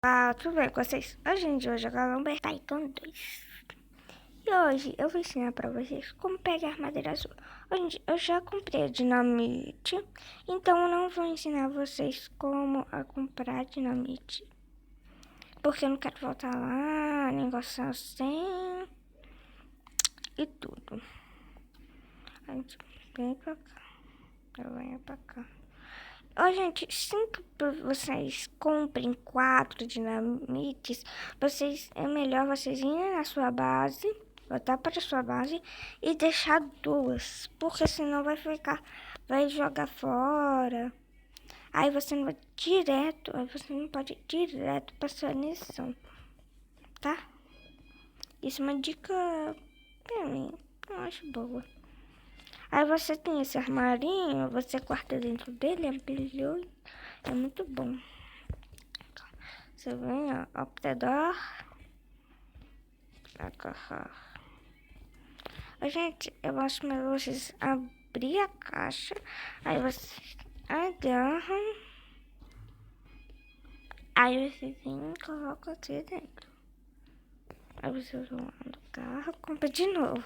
Tudo bem com vocês? Hoje em dia eu vou jogar Lumber Tycoon 2. E hoje eu vou ensinar pra vocês como pegar madeira azul. Hoje em dia eu já comprei a dinamite, então eu não vou ensinar vocês como a comprar dinamite. Porque eu não quero voltar lá, negócio assim e tudo. A gente vem pra cá, eu venho pra cá. Ó, gente, sempre que vocês comprem 4 dinamites, é melhor vocês irem na sua base, voltar para a sua base e deixar 2, porque senão vai jogar fora. Aí você não vai direto, aí você não pode ir direto para sua missão, tá? Isso é uma dica pra mim, eu acho boa. Aí você tem esse armarinho, você guarda dentro dele, é brilhoso. É muito bom. Você vem, ó, Optedor. Gente, eu acho melhor vocês abrir a caixa. Aí vocês agarram. Aí vocês vêm e colocam aqui dentro. Aí vocês vão lá no carro, compra de novo.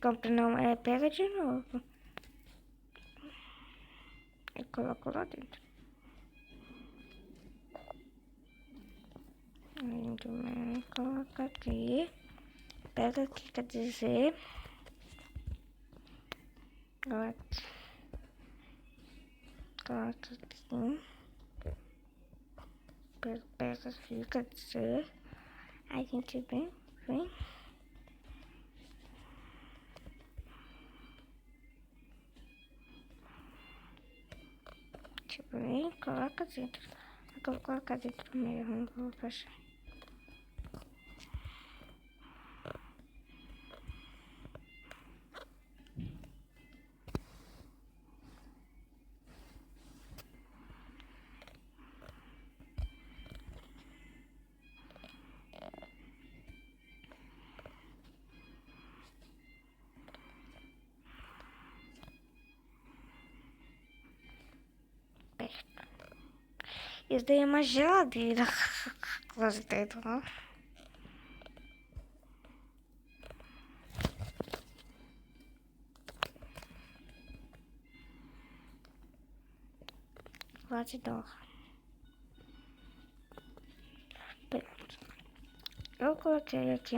Compra não, pega de novo. E coloca lá dentro. Aí também coloca aqui. Pega aqui, quer dizer. Coloca assim. Pega aqui, quer dizer. Aí a gente vem. Tipo, vem, coloca dentro. Eu vou colocar dentro mesmo, não vou fechar. Isso daí é uma geladeira. Quase dentro, ó. Quase dó. Pronto. Eu coloquei aqui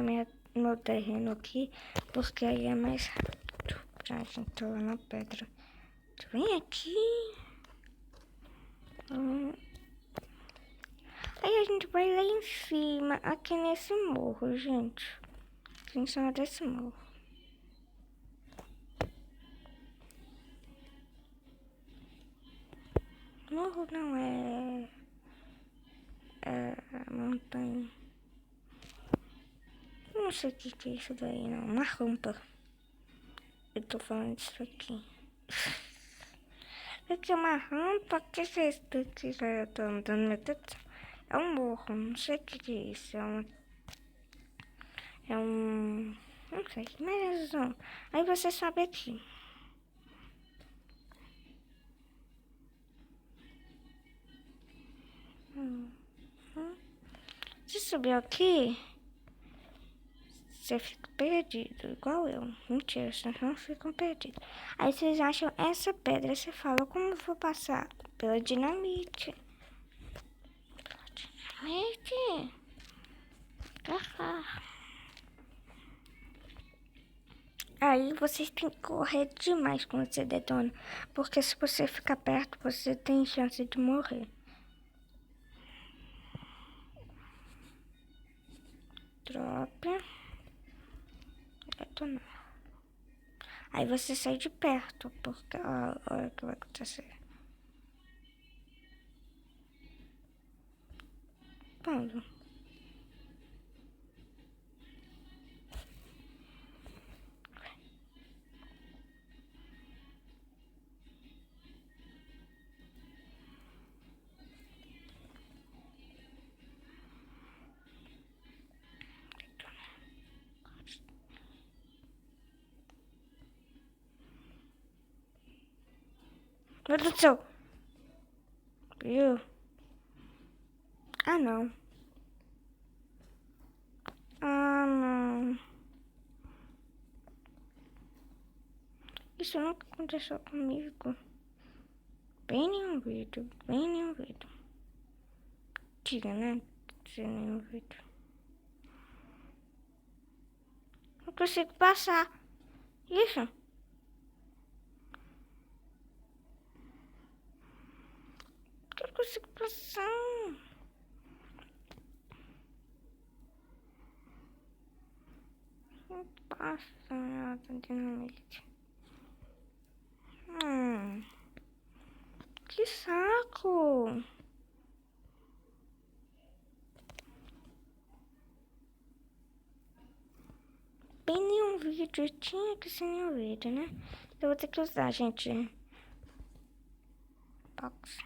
meu terreno aqui, porque aí é mais rápido pra gente lá na pedra. Vem aqui. Aí a gente vai lá em cima, aqui nesse morro, gente. Aqui em cima desse morro. Morro não é montanha. Não sei o que é isso daí, não. Uma rampa. Eu tô falando disso aqui. Isso aqui é uma rampa. O que é isso daqui que eu tô andando? Meu Deus do céu. É um morro. Não sei o que é isso. É um... Não sei. Mas não. Aí você sobe aqui. Se subir aqui, você fica perdido, igual eu. Mentira, vocês não ficam perdidos. Aí vocês acham essa pedra, você fala, como eu vou passar? Pela dinamite. Dinamite. Aí vocês têm que correr demais quando você detona. Porque se você ficar perto, você tem chance de morrer. Dropa. Detonar. Aí você sai de perto, porque olha o que vai acontecer. Quando? Meu Deus do céu. Viu? Ah, não. Ah, não. Isso nunca aconteceu comigo. Bem nenhum vídeo, bem nenhum vídeo. Diga, né? Sem nenhum vídeo. Não consigo passar. Isso. Não consigo passar. Não passa, nada, dinamite. Que saco. Bem nenhum vídeo. Tinha que ser nenhum vídeo, né? Eu vou ter que usar, gente. Box.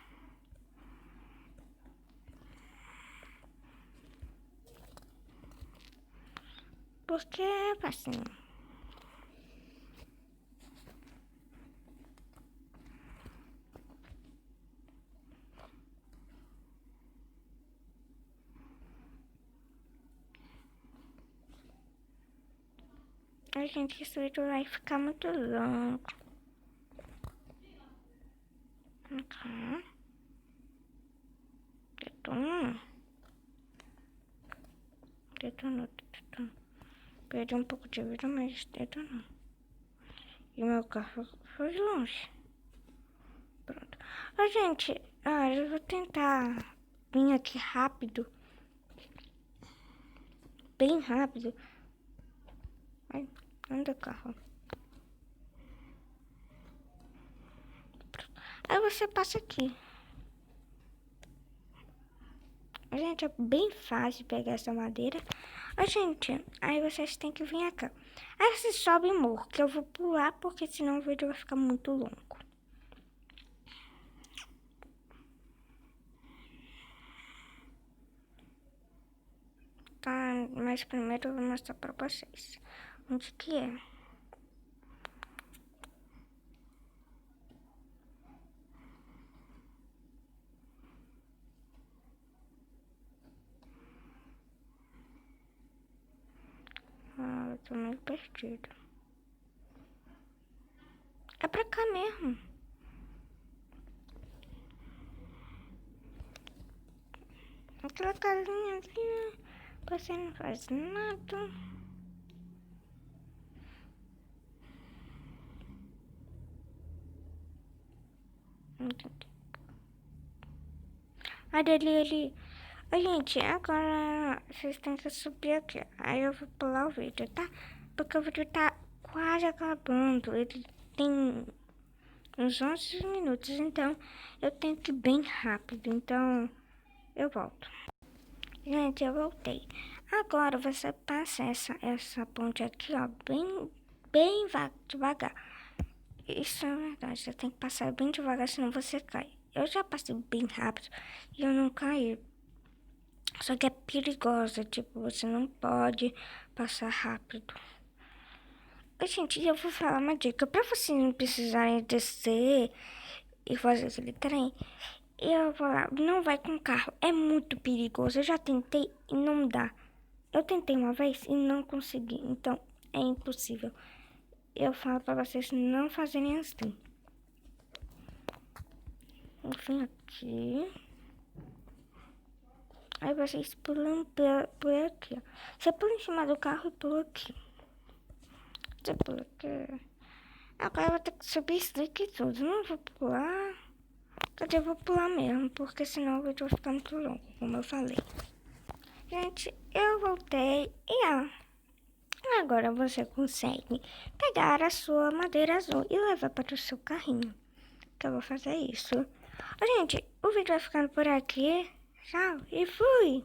Porque é assim. A gente, esse vídeo vai ficar muito longo. Ok. Detona. Detonou. Perdi um pouco de vida, mas detonou. E meu carro foi longe. Pronto. Gente, eu vou tentar vir aqui rápido. Bem rápido. Ai, anda o carro. Aí você passa aqui. Gente, é bem fácil pegar essa madeira. Gente, aí vocês têm que vir cá. Aí você sobe e morro, que eu vou pular, porque senão o vídeo vai ficar muito longo. Tá, mas primeiro eu vou mostrar pra vocês onde que é. Eu tô meio perdido. É pra cá mesmo. Aquela casinha ali, você não faz nada. Olha ali. Gente, agora vocês têm que subir aqui. Aí eu vou pular o vídeo, tá? Porque o vídeo tá quase acabando. Ele tem uns 11 minutos, então eu tenho que ir bem rápido. Então eu volto. Gente, eu voltei. Agora você passa essa ponte aqui, ó, bem devagar. Isso é verdade, você tem que passar bem devagar, senão você cai. Eu já passei bem rápido e eu não caí. Só que é perigosa, tipo, você não pode passar rápido. Gente, eu vou falar uma dica. Pra vocês não precisarem descer e fazer aquele trem, eu vou lá, não vai com carro. É muito perigoso. Eu já tentei e não dá. Eu tentei uma vez e não consegui. Então, é impossível. Eu falo pra vocês não fazerem assim. Enfim, aqui. Aí vocês pulam por aqui, ó. Você pula em cima do carro e pula aqui. Você pula aqui. Agora eu vou ter que subir isso daqui tudo. Não vou pular. Cadê? Eu vou pular mesmo, porque senão o vídeo vai ficar muito longo, como eu falei. Gente, eu voltei e agora você consegue pegar a sua madeira azul e levar para o seu carrinho. Que eu vou fazer isso. Gente, o vídeo vai ficando por aqui. Tchau e fui!